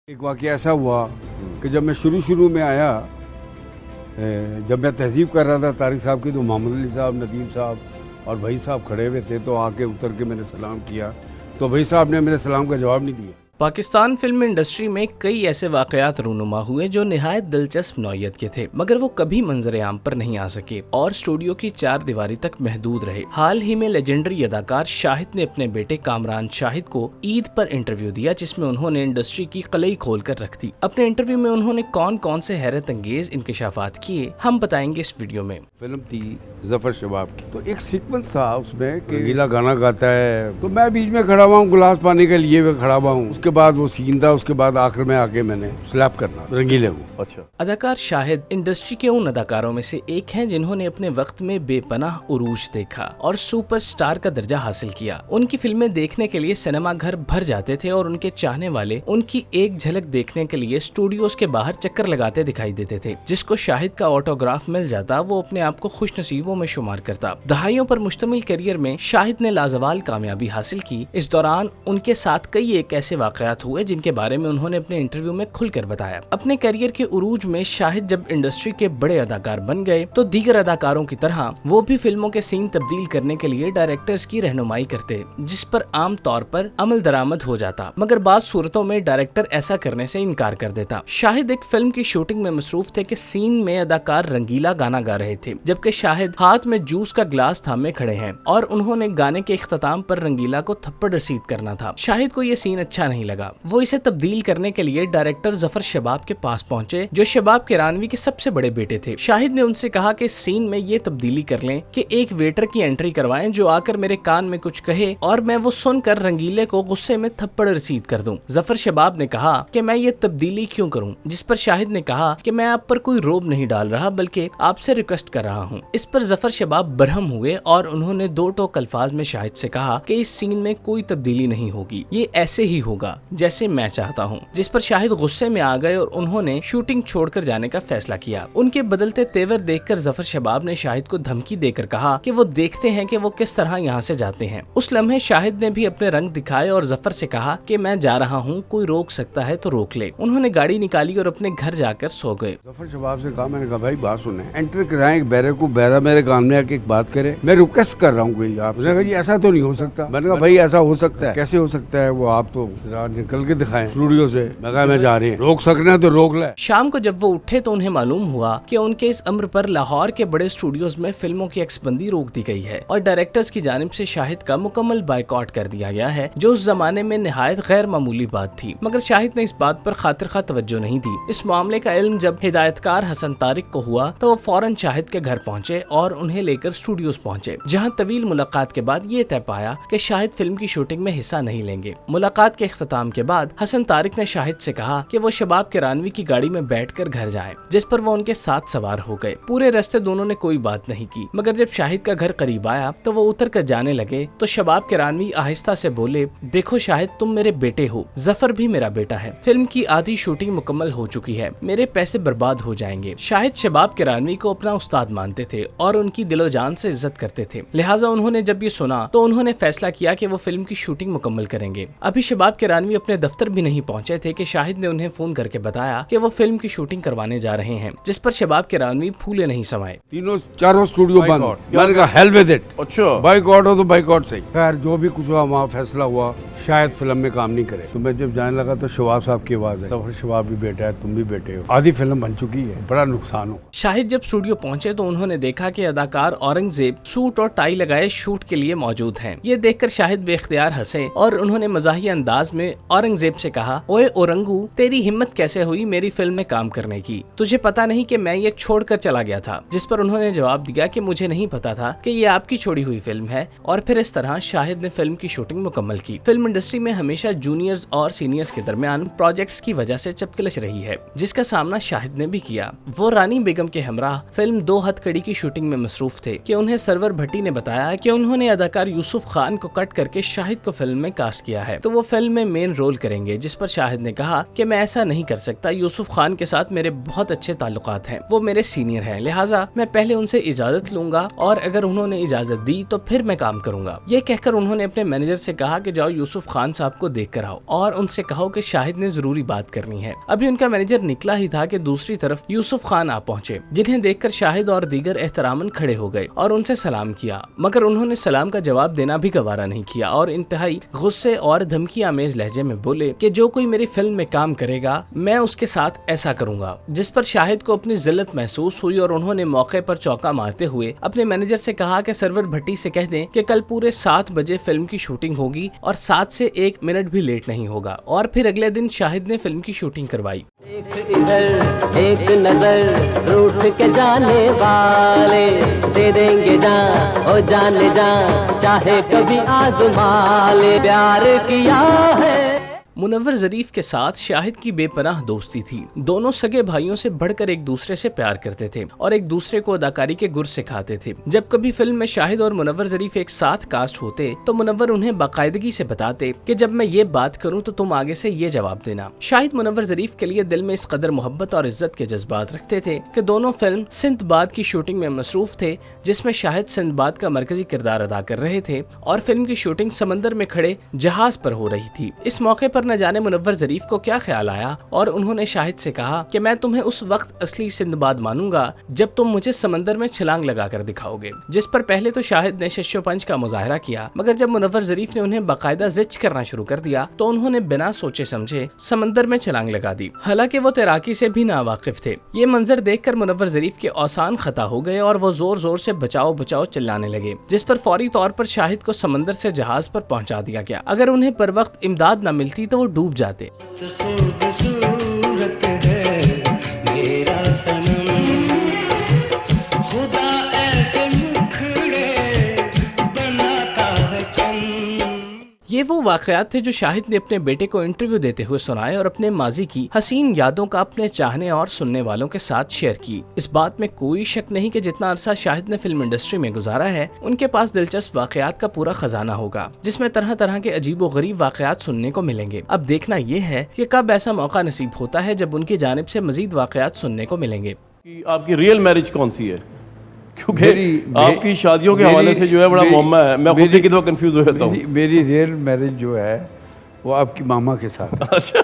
एक वाक़या ऐसा हुआ कि जब मैं शुरू में आया, जब मैं तहज़ीब कर रहा था तारिक साहब की, तो मोहम्मद अली साहब, नदीम साहब और भाई साहब खड़े हुए थे। तो आके उतर के मैंने सलाम किया, तो भाई साहब ने मेरे सलाम का जवाब नहीं दिया। पाकिस्तान फिल्म इंडस्ट्री में कई ऐसे वाकयात रूनुमा हुए जो निहायत दिलचस्प नौयत के थे, मगर वो कभी मंजर आम पर नहीं आ सके और स्टूडियो की चार दीवारी तक महदूद रहे। हाल ही में लेजेंडरी अदाकार शाहिद ने अपने बेटे कामरान शाहिद को ईद पर इंटरव्यू दिया, जिसमें उन्होंने इंडस्ट्री की कलई खोल कर रख दी। अपने इंटरव्यू में उन्होंने कौन कौन से हैरत अंगेज इंकशाफात किए, हम बताएंगे इस वीडियो में। फिल्म थी जफर शबाब की, तो एक सीक्वेंस था उसमें कि गीला गाना गाता है, तो मैं बीच में खड़ा हुआ हूँ, गिलास पानी के लिए मैं खड़ा हुआ हूँ। उसके बाद वो सीन था, उसके बाद आखिर में आके मैंने स्लैप करना रंगीले को। अच्छा, अदाकार शाहिद इंडस्ट्री के उन अदाकारों में से एक हैं जिन्होंने अपने वक्त में बेपनाह उरूज देखा और सुपरस्टार का दर्जा हासिल किया। उनकी फिल्में देखने के लिए सिनेमा घर भर जाते थे और उनके चाहने वाले उनकी एक झलक देखने के लिए स्टूडियोज के बाहर चक्कर लगाते दिखाई देते थे। जिसको शाहिद का ऑटोग्राफ मिल जाता वो अपने आप को खुश नसीबों में शुमार करता। दहाइयों पर मुश्तमिल करियर में शाहिद ने लाजवाल कामयाबी हासिल की। इस दौरान उनके साथ कई एक ऐसे वाकयात हुए जिनके बारे में उन्होंने अपने इंटरव्यू में खुलकर बताया। अपने करियर के उरूज में शाहिद जब इंडस्ट्री के बड़े अदाकार बन गए तो दीगर अदाकारों की तरह वो भी फिल्मों के सीन तब्दील करने के लिए डायरेक्टर्स की रहनुमाई करते, जिस पर आम तौर पर अमल दरामद हो जाता, मगर बाज़ सूरतों में डायरेक्टर ऐसा करने से इनकार कर देता। शाहिद एक फिल्म की शूटिंग में मसरूफ थे कि सीन में अदाकार रंगीला गाना गा रहे थे, जबकि शाहिद हाथ में जूस का गिलास थामे खड़े हैं और उन्होंने गाने के इख्तिताम पर रंगीला को थप्पड़ रसीद करना था। शाहिद को ये सीन अच्छा नहीं लगा। वो इसे तब्दील करने के लिए डायरेक्टर जफर शबाब के पास पहुंचे, जो शबाब किरानवी के सबसे बड़े बेटे थे। शाहिद ने उनसे कहा कि सीन में ये तब्दीली कर लें कि एक वेटर की एंट्री करवाएं जो आकर मेरे कान में कुछ कहे और मैं वो सुनकर रंगीले को गुस्से में थप्पड़ रसीद कर दूं। जफर शबाब ने कहा कि मैं ये तब्दीली क्यों करूं, जिस पर शाहिद ने कहा कि मैं आप पर कोई रोब नहीं डाल रहा, बल्कि आपसे रिक्वेस्ट कर रहा हूं। इस पर जफर शबाब बरहम हुए और उन्होंने दो टोक अल्फाज में शाहिद से कहा कि इस सीन में कोई तब्दीली नहीं होगी, ये ऐसे ही होगा जैसे मैं चाहता हूँ। जिस पर शाहिद गुस्से में आ गए और उन्होंने शूटिंग छोड़कर जाने का फैसला किया। उनके बदलते तेवर देखकर जफर शबाब ने शाहिद को धमकी देकर कहा कि वो देखते हैं कि वो किस तरह यहाँ से जाते हैं। उस लम्हे शाहिद ने भी अपने रंग दिखाए और जफर से कहा कि मैं जा रहा हूँ, कोई रोक सकता है तो रोक ले। उन्होंने गाड़ी निकाली और अपने घर जाकर सो गए। जफर शबाब से कहा, मैंने कहा भाई बात सुने, एंटर कराएं बैरे को, बैरा मेरे कान में आके एक बात करे, मैं रिक्वेस्ट कर रहा हूँ कोई। आपने कहा जी ऐसा तो नहीं हो सकता। मैंने कहा भाई ऐसा हो सकता है, कैसे हो सकता है, वो आप तो निकल के दिखाएं स्टूडियो से। मैं कहा मैं जा रही हूँ, रोक सकना है तो रोक ले। शाम को जब वो उठे तो उन्हें मालूम हुआ कि उनके इस अम्र पर लाहौर के बड़े स्टूडियोज में फिल्मों की एक्सबंदी रोक दी गई है और डायरेक्टर्स की जानिब से शाहिद का मुकम्मल बाइकआउट कर दिया गया है, जो उस जमाने में निहायत गैर मामूली बात थी। मगर शाहिद ने इस बात पर खातिर खा तवज्जो नहीं दी। इस मामले का इल्म जब हिदायतकार हसन तारिक को हुआ तो वो फौरन शाहिद के घर पहुँचे और उन्हें लेकर स्टूडियोज पहुँचे, जहाँ तवील मुलाकात के बाद ये तय पाया कि शाहिद फिल्म की शूटिंग में हिस्सा नहीं लेंगे। मुलाकात के इख्तिताम के बाद हसन तारिक ने शाहिद से कहा कि वो शबाब किरानवी की गाड़ी में बैठकर घर जाएं, जिस पर वो उनके साथ सवार हो गए। पूरे रास्ते दोनों ने कोई बात नहीं की, मगर जब शाहिद का घर करीब आया तो वो उतर कर जाने लगे तो शबाब किरानवी आहिस्ता से बोले, देखो शाहिद, तुम मेरे बेटे हो, जफर भी मेरा बेटा है, फिल्म की आधी शूटिंग मुकम्मल हो चुकी है, मेरे पैसे बर्बाद हो जाएंगे। शाहिद शबाब किरानवी को अपना उस्ताद मानते थे और उनकी दिलो जान से इज्जत करते थे, लिहाजा उन्होंने जब ये सुना तो उन्होंने फैसला किया कि वो फिल्म की शूटिंग मुकम्मल करेंगे। अभी शबाब किरानवी अपने दफ्तर भी नहीं पहुंचे थे कि शाहिद ने उन्हें फोन करके बताया कि वो फिल्म की शूटिंग करवाने जा रहे हैं, जिस पर शबाब किरानवी फूले नहीं समाये। तीनों चारों स्टूडियो बंद। मैंने कहा हेल विद इट। अच्छा, बाइकआउट हो तो बाइकआउट सही। खैर जो भी कुछ हुआ वहाँ फैसला हुआ शायद फिल्म में काम नहीं करे। तो मैं जब जाने लगा तो शबाब साहब की आवाज है, जफर शबाब भी बेटा है, तुम भी बेटे हो, आधी फिल्म बन चुकी है, बड़ा नुकसान हो। शाहिद जब स्टूडियो पहुंचे तो उन्होंने देखा कि अदाकार औरंगजेब सूट और टाई लगाए शूट के लिए मौजूद हैं। ये देखकर शाहिद बेख्तियार हंसे और उन्होंने मज़ाहिया अंदाज में औरंगजेब से कहा, ओए औरंगू, तेरी हिम्मत कैसे हुई मेरी फिल्म में काम करने की? तुझे पता नहीं कि मैं ये छोड़कर चला गया था? जिस पर उन्होंने जवाब दिया कि मुझे नहीं पता था कि ये आपकी छोड़ी हुई फिल्म है। और फिर इस तरह शाहिद ने फिल्म की शूटिंग मुकम्मल की। फिल्म इंडस्ट्री में हमेशा जूनियर्स और सीनियर्स के दरमियान प्रोजेक्ट्स की वजह से चपकलश रही है, जिसका सामना शाहिद ने भी किया। वो रानी बेगम के हमराह फिल्म दो हथकड़ी की शूटिंग में मसरूफ थे कि उन्हें सरवर भट्टी ने बताया कि उन्होंने अदाकार यूसुफ खान को कट करके शाहिद को फिल्म में कास्ट किया है, तो वो फिल्म में मेन रोल करेंगे, जिस पर शाहिद ने कहा कि मैं ऐसा नहीं कर सकता, यूसुफ खान के साथ मेरे बहुत अच्छे ताल्लुकात हैं, वो मेरे सीनियर हैं, लिहाजा मैं पहले उनसे इजाजत लूंगा और अगर उन्होंने इजाजत दी तो फिर मैं काम करूंगा। ये कहकर उन्होंने अपने मैनेजर से कहा कि जाओ यूसुफ खान साहब को देख कर आओ और उनसे कहो कि शाहिद ने जरूरी बात करनी है। अभी उनका मैनेजर निकला ही था कि दूसरी तरफ यूसुफ खान आ पहुंचे, जिन्हें देखकर शाहिद और दीगर एहतरामन खड़े हो गए और उनसे सलाम किया, मगर उन्होंने सलाम का जवाब देना भी गवारा नहीं किया और इंतहाई गुस्से और धमकी आमेज लहजे में बोले कि जो कोई मेरी फिल्म में काम करेगा मैं उसके साथ ऐसा करूंगा, जिस पर शाहिद को अपनी जिल्लत महसूस हुई और उन्होंने मौके पर चौका मारते हुए अपने मैनेजर से कहा कि सरवर भट्टी से कह दें कि कल पूरे 7 बजे फिल्म की शूटिंग होगी और 7 से 1 मिनट भी लेट नहीं होगा। और फिर अगले दिन शाहिद ने फिल्म की शूटिंग करवाई। एक इधर एक नजर रूठ के जाने वाले दे देंगे जान ओ जाने जान चाहे कभी आजमा ले प्यार किया है। मुनव्वर ज़रीफ के साथ शाहिद की बेपनाह दोस्ती थी। दोनों सगे भाइयों से बढ़कर एक दूसरे से प्यार करते थे और एक दूसरे को अदाकारी के गुर सिखाते थे। जब कभी फिल्म में शाहिद और मुनव्वर ज़रीफ एक साथ कास्ट होते तो मुनव्वर उन्हें बाकायदगी से बताते कि जब मैं ये बात करूं तो तुम आगे से ये जवाब देना। शाहिद मुनव्वर ज़रीफ के लिए दिल में इस कदर मोहब्बत और इज्जत के जज्बात रखते थे कि दोनों फिल्म सिंदबाद की शूटिंग में मसरूफ थे, जिसमें शाहिद सिंदबाद का मरकजी किरदार अदा कर रहे थे और फिल्म की शूटिंग समंदर में खड़े जहाज पर हो रही थी। इस मौके पर न जाने मुनव्वर ज़रीफ को क्या ख्याल आया और उन्होंने शाहिद से कहा कि मैं तुम्हें उस वक्त असली सिंदबाद मानूंगा जब तुम मुझे समंदर में छलांग लगाकर दिखाओगे। जिस पर पहले तो शाहिद ने शशोपंच का मुजाहरा किया, मगर जब मुनव्वर ज़रीफ ने उन्हें बाकायदा जिच करना शुरू कर दिया तो उन्होंने बिना सोचे समझे समंदर में छलांग लगा दी। हालांकि वो तैराकी से भी नावाकिफ थे। ये मंजर देखकर मुनव्वर ज़रीफ के औसान खता हो गए और वो जोर जोर से बचाओ बचाओ चिल्लाने लगे, जिस पर फौरी तौर पर शाहिद को समंदर से जहाज पर पहुंचा दिया गया। अगर उन्हें पर वक्त इमदाद न मिलती तो वो डूब जाते। खूबसूरत है मेरा सनम खुदा ऐसे मुखड़े बनाता है कम। ये वो वाकयात थे जो शाहिद ने अपने बेटे को इंटरव्यू देते हुए सुनाए और अपने माजी की हसीन यादों का अपने चाहने और सुनने वालों के साथ शेयर की। इस बात में कोई शक नहीं कि जितना अरसा शाहिद ने फिल्म इंडस्ट्री में गुजारा है, उनके पास दिलचस्प वाकयात का पूरा खजाना होगा, जिसमें तरह तरह के अजीब व गरीब वाकयात सुनने को मिलेंगे। अब देखना ये है कि कब ऐसा मौका नसीब होता है जब उनकी जानिब से मजीद वाकयात सुनने को मिलेंगे। आपकी रियल मैरिज कौन सी है? क्योंकि आपकी शादियों के हवाले से जो है बड़ा मुअम्मा है, मैं खुद भी कितना कंफ्यूज हो जाता हूँ। मेरी रियल मैरिज जो है वो आपकी मामा के साथ। अच्छा